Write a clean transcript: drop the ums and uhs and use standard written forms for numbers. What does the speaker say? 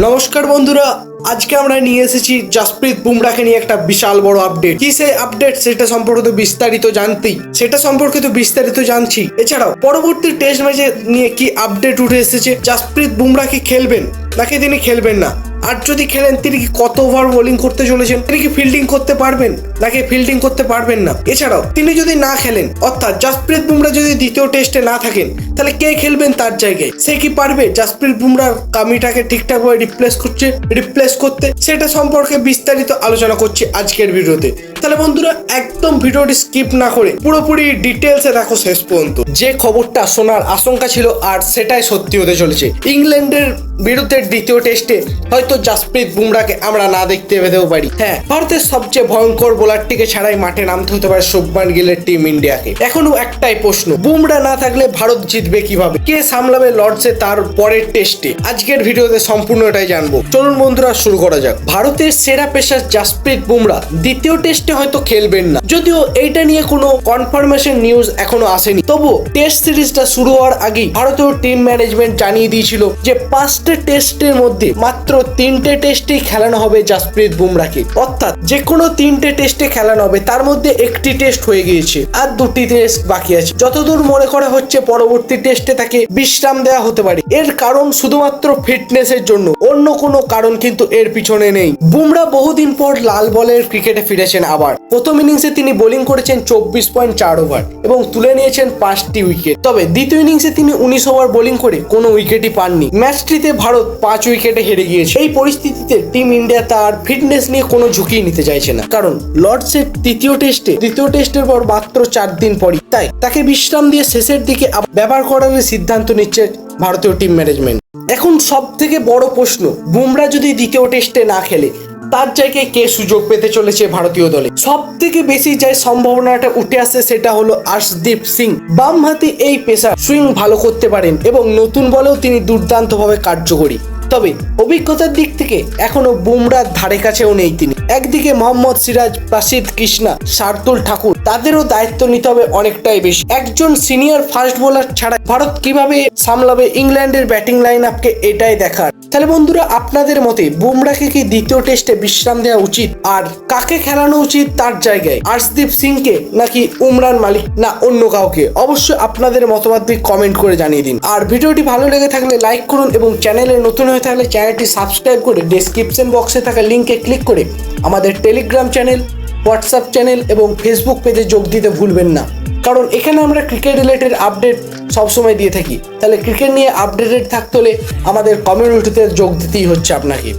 নমস্কার বন্ধুরা, আজকে আমরা নিয়ে এসেছি জাসপ্রীত বুমরাকে নিয়ে একটা বিশাল বড় আপডেট। কি সেই আপডেট সেটা সম্পর্কিত বিস্তারিত জানছি। এছাড়াও পরবর্তী টেস্ট ম্যাচে নিয়ে কি আপডেট উঠে এসেছে, জাসপ্রীত বুমরা কি খেলবেন নাকি তিনি খেলবেন না, আর যদি খেলেন তিনি কি কত ওভার বোলিং করতে চলেছেন, তিনি কি ফিল্ডিং করতে পারবেন নাকি ফিল্ডিং করতে পারবেন না। এছাড়াও তিনি যদি না খেলেন, অর্থাৎ জাসপ্রীত বুমরা যদি দ্বিতীয় টেস্টে না থাকেন, তাহলে কে খেলবেন তার জায়গায়, সে কি পারবে জাসপ্রীত বুমরার কামিটাকে ঠিকঠাক ভাবে রিপ্লেস করতে, সেটা সম্পর্কে বিস্তারিত আলোচনা করছি আজকের ভিডিওতে। তাহলে বন্ধুরা একদম ভিডিওটি স্কিপ না করে পুরোপুরি ডিটেলসে দেখো শেষ পর্যন্ত। যে খবরটা শোনার আশঙ্কা ছিল আর সেটাই সত্যি হতে চলেছে। ইংল্যান্ডের বিরুদ্ধে দ্বিতীয় টেস্টে হয়তো জাসপ্রীত বুমরাকে আমরা না দেখতে পেতেও পারি। হ্যাঁ, ভারতের সবচেয়ে ভয়ঙ্কর বোলারটিকে ছাড়াই মাঠে নামতে হতে পারে শুভমান গিলের টিম ইন্ডিয়াকে। এখনো একটাই প্রশ্ন, বুমরা না থাকলে ভারত জিতবে কিভাবে, কে সামলাবে লর্ডসে তার পরের টেস্টে। আজকের ভিডিওতে সম্পূর্ণ এটাই জানবো। চলুন বন্ধুরা শুরু করা যাক। ভারতের সেরা পেসার জাসপ্রীত বুমরা দ্বিতীয় টেস্টে হয়তো খেলবেন না, যদিও এইটা নিয়ে কোনো কনফার্মেশন নিউজ এখনো আসেনি। তবুও টেস্ট সিরিজটা শুরু হওয়ার আগেই ভারতীয় টিম ম্যানেজমেন্ট জানিয়ে দিয়েছিল যে 5টা টেস্টের মধ্যে মাত্র 3টে টেস্টেই খেলানো হবে জাসপ্রীত বুমরাকে। অর্থাৎ যে কোনো 3টে টেস্টে খেলানো হবে, তার মধ্যে একটি টেস্ট হয়ে গিয়েছে আর 2টি টেস্ট বাকি আছে। যতদূর মনে করা হচ্ছে পরবর্তী টেস্টে তাকে বিশ্রাম দেওয়া হতে পারে। এর কারণ শুধুমাত্র ফিটনেসের জন্য, অন্য কোনো কারণ কিন্তু এর পিছনে নেই। বুমরা বহুদিন পর লাল বলের ক্রিকেটে ফিরেছেন আবার। প্রথম ইনিংসে তিনি বোলিং করেছেন 24.4 ওভার এবং তুলে নিয়েছেন 5টি উইকেট। তবে দ্বিতীয় ইনিংসে তিনি 19 ওভার বোলিং করে কোনো উইকেটই পাননি। ম্যাচটিতে ভারত 5 উইকেটে হেরে গিয়েছে। এই পরিস্থিতিতে টিম ইন্ডিয়া তার ফিটনেস নিয়ে কোনো ঝুঁকি নিতে চাইছে না, কারণ লর্ডসের দ্বিতীয় টেস্টের পর মাত্র 4 দিন পরই তাই তাকে বিশ্রাম দিয়ে শেষের দিকে ব্যবহার করার সিদ্ধান্ত নিচ্ছে ভারতীয় টিম ম্যানেজমেন্ট। এখন সব থেকে বড় প্রশ্ন, বুমরা যদি দ্বিতীয় টেস্টে না খেলে, তার জায়গায় কে সুযোগ পেতে চলেছে ভারতীয় দলে। সব থেকে বেশি যে সম্ভাবনাটা উঠে আসে সেটা হলো আর্শদীপ সিং। বামহাতি এই পেসার সুইং ভালো করতে পারেন এবং নতুন বলেও তিনি দুর্দান্তভাবে কার্যকরী। তবে অভিজ্ঞতার দিক থেকে এখনো বুমরার ধারে কাছেও নেই তিনি। একদিকে মোহাম্মদ সিরাজ, প্রসিদ্ধ কৃষ্ণা, শার্দুল ঠাকুর, তাদেরও দায়িত্ব নিতে হবে অনেকটাই বেশি। একজন সিনিয়র ফাস্ট বোলার ছাড়া ভারত কিভাবে সামলাবে ইংল্যান্ডের ব্যাটিং লাইন আপকে, এটাই দেখার। তাহলে বন্ধুরা আপনাদের মতে বুমরাকে কি দ্বিতীয় টেস্টে বিশ্রাম দেওয়া উচিত, আর কাকে খেলানো উচিত তার জায়গায়, আর্শদীপ সিংকে নাকি উমরান মালিক না অন্য কাউকে? অবশ্যই আপনাদের মতামত কমেন্ট করে জানিয়ে দিন। আর ভিডিওটি ভালো লেগে থাকলে লাইক করুন এবং চ্যানেলে নতুন হয়ে থাকলে চ্যানেলটি সাবস্ক্রাইব করে ডেসক্রিপশন বক্সে থাকা লিঙ্কে ক্লিক করে আমাদের টেলিগ্রাম চ্যানেল, হোয়াটসঅ্যাপ চ্যানেল এবং ফেসবুক পেজে যোগ দিতে ভুলবেন না, কারণ এখানে আমরা ক্রিকেট রিলেটেড আপডেট সবসময় দিয়ে থাকি। তাহলে ক্রিকেট নিয়ে আপডেটেড থাকতে হলে আমাদের কমিউনিটিতে যোগ দিতেই হচ্ছে আপনাকে।